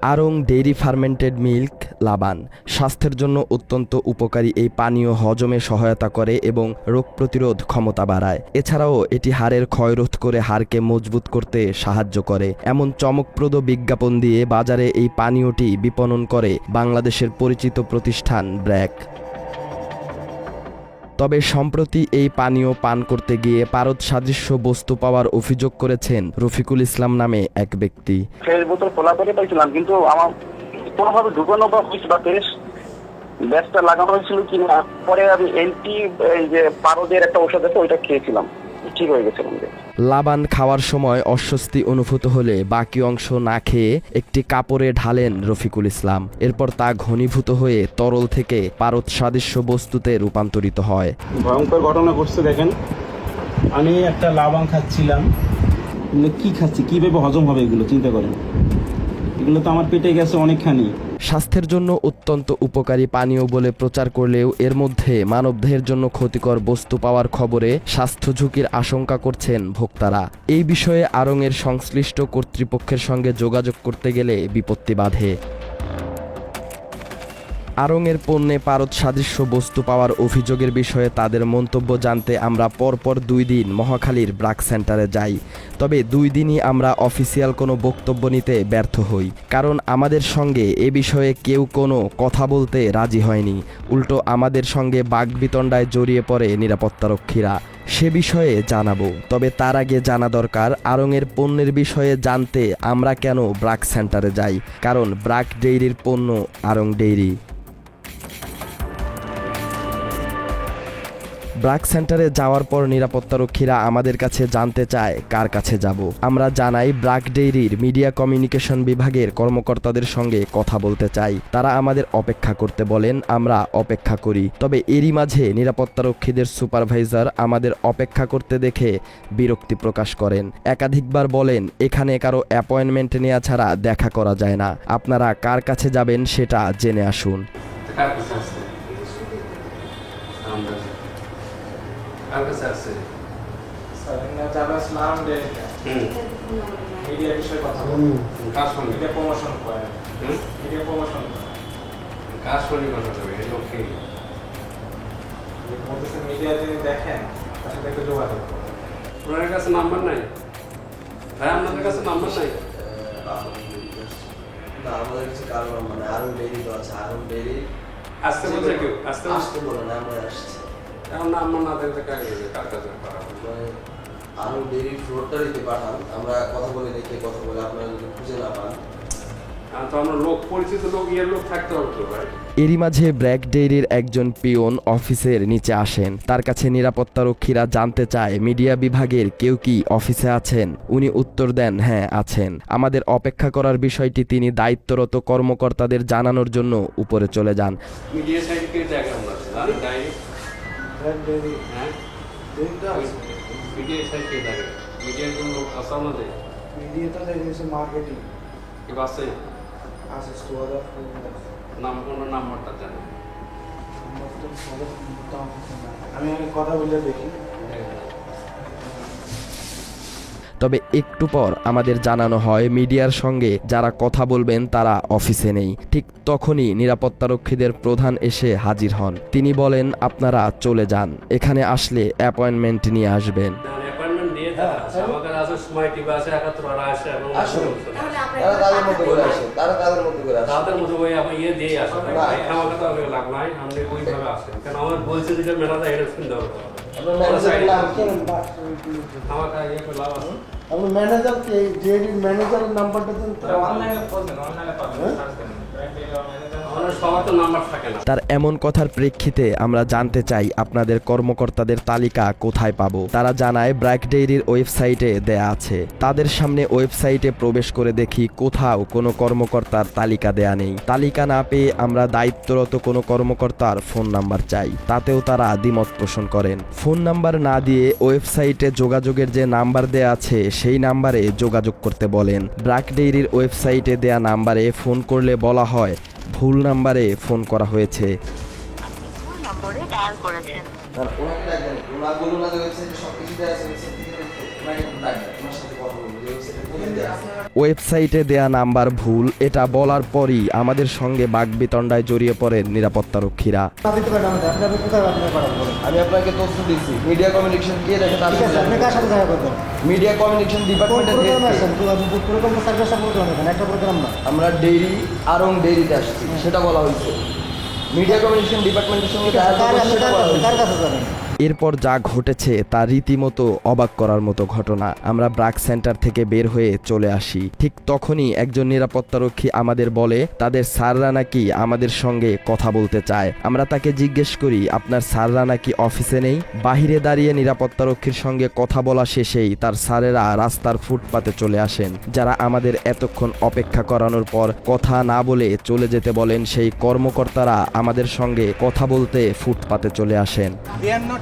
আড়ং dairy fermented milk লাবান স্বাস্থ্যের জন্য অত্যন্ত উপকারী। এই পানীয় হজমে সহায়তা করে এবং রোগ প্রতিরোধ ক্ষমতা বাড়ায়। এছাড়াও এটি হাড়ের ক্ষয়রোধ করে হাড়কে মজবুত করতে সাহায্য করে। এমন চমকপ্রদ বিজ্ঞাপন দিয়ে বাজারে এই পানীয়টি বিপণন করে বাংলাদেশের পরিচিত প্রতিষ্ঠান ব্র্যাক। তবে সম্প্রতি এই পানীয় পান করতে গিয়ে পারদ সাদৃশ্য বস্তু পাওয়ার অভিযোগ করেছেন রফিকুল ইসলাম নামে এক ব্যক্তি। ফ্রেশ বোতল খোলা করে পাইছিলাম, কিন্তু আমার কোনোভাবে ঢুকানো বা হয়েছে বা ফ্রেশ ব্যাসটা লাগানো হয়েছিল কিনা, পরে আমি এই যে পারদের একটা ওষুধ আছে ওইটা খেয়েছিলাম, ঠিক হয়ে গেছিলাম। লাবান খাওয়ার সময় অস্বস্তি অনুভূত হলে বাকি অংশ না খেয়ে একটি কাপড়ে ঢালেন রফিকুল ইসলাম। এরপর তা ঘনীভূত হয়ে তরল থেকে পারদ সাদৃশ্য বস্তুতে রূপান্তরিত হয়। ভয়ঙ্কর ঘটনা ঘটছে দেখেন, আমি একটা লাবান খাচ্ছিলাম, কি খাচ্ছি, কীভাবে হজম হবে এগুলো চিন্তা করেন। এগুলো তো আমার পেটে গেছে অনেকখানি। স্বাস্থ্যের জন্য অত্যন্ত উপকারী পানীয় বলে প্রচার করলেও এর মধ্যে মানবদেহের জন্য ক্ষতিকর বস্তু পাওয়ার খবরে স্বাস্থ্য ঝুঁকির আশঙ্কা করছেন ভোক্তারা। এই বিষয়ে আড়ংয়ের সংশ্লিষ্ট কর্তৃপক্ষের সঙ্গে যোগাযোগ করতে গেলে বিপত্তি বাধে। আড়ংয়ের পণ্যে পারদ সাদৃশ্য বস্তু পাওয়ার অভিযোগের বিষয়ে তাদের মন্তব্য জানতে আমরা পরপর 2 দিন মহাখালীর ব্র্যাক সেন্টারে যাই। তবে 2 দিনই আমরা অফিসিয়াল কোনো বক্তব্য নিতে ব্যর্থ হই, কারণ আমাদের সঙ্গে এ বিষয়ে কেউ কোনো কথা বলতে রাজি হয়নি। উল্টো আমাদের সঙ্গে বাকবিতণ্ডায় জড়িয়ে পড়ে নিরাপত্তারক্ষীরা। সে বিষয়ে জানাবো, তবে তার আগে জানা দরকার আড়ংয়ের পণ্যের বিষয়ে জানতে আমরা কেন ব্র্যাক সেন্টারে যাই, কারণ ব্র্যাক ডেইরির পণ্য আড়ং ডেইরি। ব্র্যাক সেন্টারে যাওয়ার পর নিরাপত্তারক্ষীরা আমাদের কাছে জানতে চায় কার কাছে যাব। আমরা জানাই ব্র্যাক ডেইরির মিডিয়া কমিউনিকেশন বিভাগের কর্মকর্তাদের সঙ্গে কথা বলতে চাই। তারা আমাদের অপেক্ষা করতে বলেন, আমরা অপেক্ষা করি। তবে এরই মাঝে নিরাপত্তারক্ষীদের সুপারভাইজার আমাদের অপেক্ষা করতে দেখে বিরক্তি প্রকাশ করেন। একাধিকবার বলেন, এখানে কারো অ্যাপয়েন্টমেন্ট নেওয়া ছাড়া দেখা করা যায় না। আপনারা কার কাছে যাবেন সেটা জেনে আসুন। মিডিয়া বিষয়ে কথা বলুন, কাজ শুনুন, মিডিয়া প্রমোশন করেন, মিডিয়া প্রমোশন কাজ শুনি কথা হবে। এই লোককে মিডিয়া যদি দেখেন তার সাথে একটু যোগাযোগ করুন। আপনার কাছে নাম্বার নাই ভাই? আপনাদের কাছে নাম্বার নাই? না, আমাদের কাছে কারো নাম্বার নাই। আরং ডেইরি তো আছে, আরং ডেইরি আসতে বলছে কেউ? আসতে বলে না, আমরা আসছি। এখন নাম্বার না দেখতে কার কাছে পাঠাবো? আরং ডেইরি ফ্লোরটা দিতে পাঠান, আমরা কথা বলে দেখি, কথা বলে আপনারা যদি খুঁজে না পান তো আমরা লোক পরিচিত লোক লোক থাকতে হবে তো ভাই। এরই মাঝে ব্র্যাক ডেইরির একজন পিয়ন অফিসের নিচে আসেন। তার কাছে নিরাপত্তারক্ষীরা জানতে চায় মিডিয়া বিভাগের কেউ কি অফিসে আছেন। উনি উত্তর দেন, হ্যাঁ আছেন। আমাদের অপেক্ষা করার বিষয়টি তিনি দায়িত্বরত কর্মকর্তাদের জানানোর জন্য উপরে চলে যান। মিডিয়া সাইড কে জায়গা আমরা আছে ডাইরেক্ট ব্র্যাক ডেইরি হ্যাঁ ডেইরিটা আছে। মিডিয়া সাইড কে জায়গা মিডিয়ার কোন লোক আছে না? দেয় মিডিয়াটা দেখেছে মার্কেটিং কি বাসে আছে, স্টোয়ার নাম কোন নাম্বারটা জানেন? আমি কথা বলে দেখি। তবে একটু পর আমাদের জানানো হয় মিডিয়ার সঙ্গে যারা কথা বলবেন তারা অফিসে নেই। ঠিক তখনই নিরাপত্তারক্ষীদের প্রধান এসে হাজির হন। তিনি বলেন, আপনারা চলে যান, এখানে আসলে অ্যাপয়েন্টমেন্ট নিয়ে আসবেন। অ্যাপয়েন্টমেন্ট দিয়ে দাও, আমাদের আছে সময় টিবা আছে, একাত্তর আর আসে এবং তারা তাদের মতো করে আসে, তারা তাদের মতো করে আসে। তাদের মতো ওই আপনি ইয়ে দিয়ে আসেন ভাই, আমাকে তো আগে লাগ নাই, আপনি ওইভাবে আসেন। কারণ আমার বলছে যে মেলাটা এটা শুনতে হবে, আপনার ম্যানেজারের নাম কি? আমাকে ইয়ে করে লাভ আছে। আপনার ম্যানেজার কে? ডেইরির ম্যানেজারের নাম্বারটা দেন। অনলাইনে পাবেন, অনলাইনে পাবেন, সার্চ করেন। আমাদের সবার তো নাম্বার থাকে না। তার এমন কথার প্রেক্ষিতে আমরা জানতে চাই আপনাদের কর্মকর্তাদের তালিকা কোথায় পাবো। তারা জানায় ব্র্যাক ডেইরির ওয়েবসাইটে দেয়া আছে। তাদের সামনে ওয়েবসাইটে প্রবেশ করে দেখি কোথাও কোনো কর্মকর্তার তালিকা দেয়া নেই। তালিকা না পেয়ে আমরা দায়িত্বরত কোনো কর্মকর্তার ফোন নাম্বার চাই, তাতেও তারা দ্বিমত পোষণ করেন। ফোন নাম্বার না দিয়ে ওয়েবসাইটে যোগাযোগের যে নাম্বার দেয়া আছে সেই নাম্বারে যোগাযোগ করতে বলেন। ব্র্যাক ডেইরির ওয়েবসাইটে দেয়া নাম্বারে ফোন করলে বলা হয় ভুল নাম্বারে ফোন করা হয়েছে। ওনাকে ডাকবেন, ওনাগুলো না যে ওয়েবসাইটে সব কিছু দেওয়া আছে, ওয়েবসাইট থেকে ওনাকে ডাকবেন, ওনার সাথে কথা বলবো যে ওয়েবসাইটে কোন ওয়েবসাইটে দেয়া নাম্বার ভুল এটা বলার পরই আমাদের সঙ্গে বাকবিতণ্ডায় জড়িয়ে পড়েন নিরাপত্তারক্ষীরা। আমি আপনাকে তথ্য দিচ্ছি, মিডিয়া কমিউনিকেশন দিয়ে দেখেন। মিডিয়া কমিউনিকেশন ডিপার্টমেন্টের আমরা ডেইরি আরং ডেইরিতে আসছি, সেটা বলা হয়েছে। মিডিয়া কমিউনিকেশন ডিপার্টমেন্টের সঙ্গে এরপর যা ঘটেছে তা রীতিমতো অবাক করার মতো ঘটনা। আমরা ব্রাক সেন্টার থেকে বের হয়ে চলে আসি। ঠিক তখনই একজন নিরাপত্তারক্ষী আমাদের বলে তাদের স্যাররা নাকি আমাদের সঙ্গে কথা বলতে চায়। আমরা তাকে জিজ্ঞেস করি, আপনার স্যাররা নাকি অফিসে নেই? বাহিরে দাঁড়িয়ে নিরাপত্তারক্ষীর সঙ্গে কথা বলা শেষেই তার স্যারেরা রাস্তার ফুটপাতে চলে আসেন। যারা আমাদের এতক্ষণ অপেক্ষা করানোর পর কথা না বলে চলে যেতে বলেন, সেই কর্মকর্তারা আমাদের সঙ্গে কথা বলতে ফুটপাতে চলে আসেন।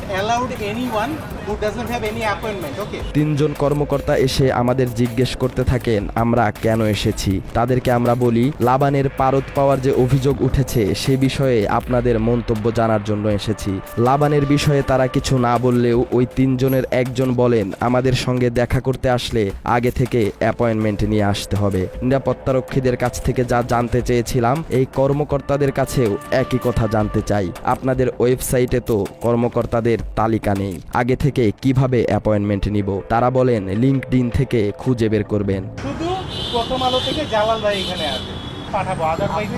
allowed anyone who doesn't have any appointment. Okay. তিনজন কর্মকর্তা এসে আমাদের জিজ্ঞেস করতে থাকেন আমরা কেন এসেছি। তাদেরকে আমরা বলি, লাবানের পারদ পাওয়ার যে অভিযোগ উঠেছে সে বিষয়ে আপনাদের মন্তব্য জানার জন্য এসেছি। লাবানের বিষয়ে তারা কিছু না বললেও ওই তিনজনের একজন বলেন আমাদের সঙ্গে দেখা করতে আসলে আগে থেকে অ্যাপয়েন্টমেন্ট নিয়ে আসতে হবে। নিরাপত্তারক্ষীদের কাছ থেকে যা জানতে চেয়েছিলাম, এই কর্মকর্তাদের কাছেও একই কথা জানতে চাই। আপনাদের ওয়েবসাইটে তো কর্মকর্তাদের তালিকা নেই, আগে থেকে কিভাবে অ্যাপয়েন্টমেন্ট নিব? তারা বলেন লিঙ্কডইন থেকে খুঁজে বের করবেন। শুধু প্রথম আলো থেকে জালাল ভাই এখানে আছে, পাঠাবো। আদারওয়াইজ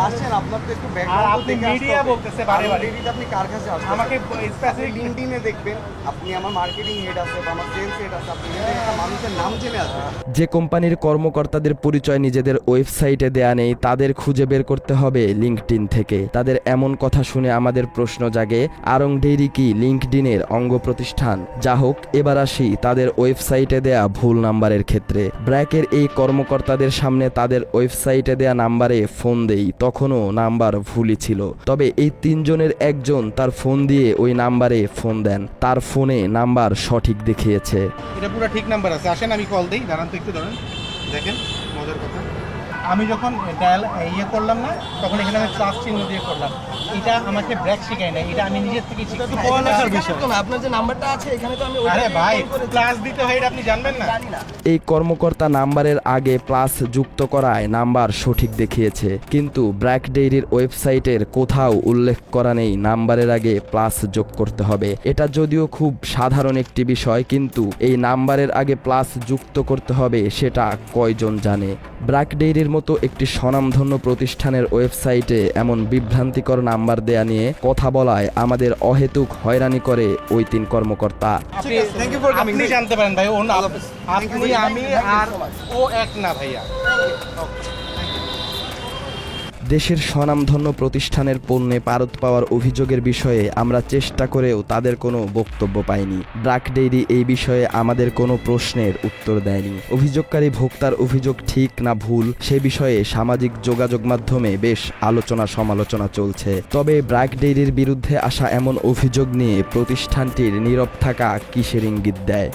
আসেন, আপনার তো একটু আর আপনি মিডিয়া বলতেছে বারে বারে। আপনি কার কাছে আসেন? আমাকে স্পেসিফিক লিঙ্কডইনে দেখবেন, আপনি আমার মার্কেটিং হেড আছে বা আমার সেলস হেড আছে, আপনি একটা মানুষের নাম জেনে আসবেন। যে কোম্পানির কর্মকর্তাদের পরিচয় নিজেদের ওয়েবসাইটে দেয়া নেই তাদের খুঁজে বের করতে হবে লিঙ্কডইন থেকে। তাদের এমন কথা শুনে আমাদের প্রশ্ন জাগে, আরং ডেইরি কি লিঙ্কডইনের অঙ্গ প্রতিষ্ঠান? যা হোক, এবার আসি তাদের ওয়েবসাইটে দেয়া ভুল নাম্বারের ক্ষেত্রে। ব্র্যাকের এই কর্মকর্তাদের সামনে তাদের ওয়েবসাইটে দেয়া নাম্বারে ফোন দেই, তখনও নাম্বার ভুলই ছিল। তবে এই তিনজনের একজন তার ফোন দিয়ে ওই নাম্বারে ফোন দেন, তার ফোনে নাম্বার সঠিক দেখিয়েছে। এটা পুরো ঠিক নাম্বার আছে। আসেন আমি কল দেই, দাঁড়ান তো একটু, ধরেন দেখেন মজার কথা। আমি যখন ডায়াল করলাম না, তখন এখানে আমি প্লাস চিহ্ন দিয়ে করলাম। এটা আমাকে ব্রেক শিখায় না, এটা আমি নিজের থেকে শিখছি। পড়ালেখার বিষয়। আপনার যে নাম্বারটা আছে এখানে তো আমি আরে ভাই, প্লাস দিতে হয় এটা আপনি জানবেন না? এই কর্মকর্তা নাম্বারের আগে প্লাস যুক্ত করায় নাম্বার সঠিক দেখিয়েছে, কিন্তু ব্র্যাক ডেইরির ওয়েবসাইটের কোথাও উল্লেখ করা নেই নাম্বারের আগে প্লাস যোগ করতে হবে। এটা যদিও খুব সাধারণ একটি বিষয়, কিন্তু এই নাম্বারের আগে প্লাস যুক্ত করতে হবে সেটা কয়জন জানে? ব্র্যাক ডেইরির মতো একটি স্বনামধন্য প্রতিষ্ঠানের ওয়েবসাইটে এমন বিভ্রান্তিকর নাম্বার দেয়া নিয়ে কথা বলায় আমাদের অহেতুক হয়রানি করে ওই তিন কর্মকর্তা। আপনি জানতে পারেন ভাই, আপনি আমি আর ও এক না ভাইয়া। দেশের স্বনামধন্য প্রতিষ্ঠানের পণ্যে পারদ পাওয়ার অভিযোগের বিষয়ে আমরা চেষ্টা করেও তাদের কোনো বক্তব্য পাইনি। ব্র্যাক ডেইরি এই বিষয়ে আমাদের কোনো প্রশ্নের উত্তর দেয়নি। অভিযোগকারী ভোক্তার অভিযোগ ঠিক না ভুল সে বিষয়ে সামাজিক যোগাযোগ মাধ্যমে বেশ আলোচনা সমালোচনা চলছে। তবে ব্র্যাক ডেইরির বিরুদ্ধে আসা এমন অভিযোগ নিয়ে প্রতিষ্ঠানটির নীরব থাকা কিসের ইঙ্গিত দেয়?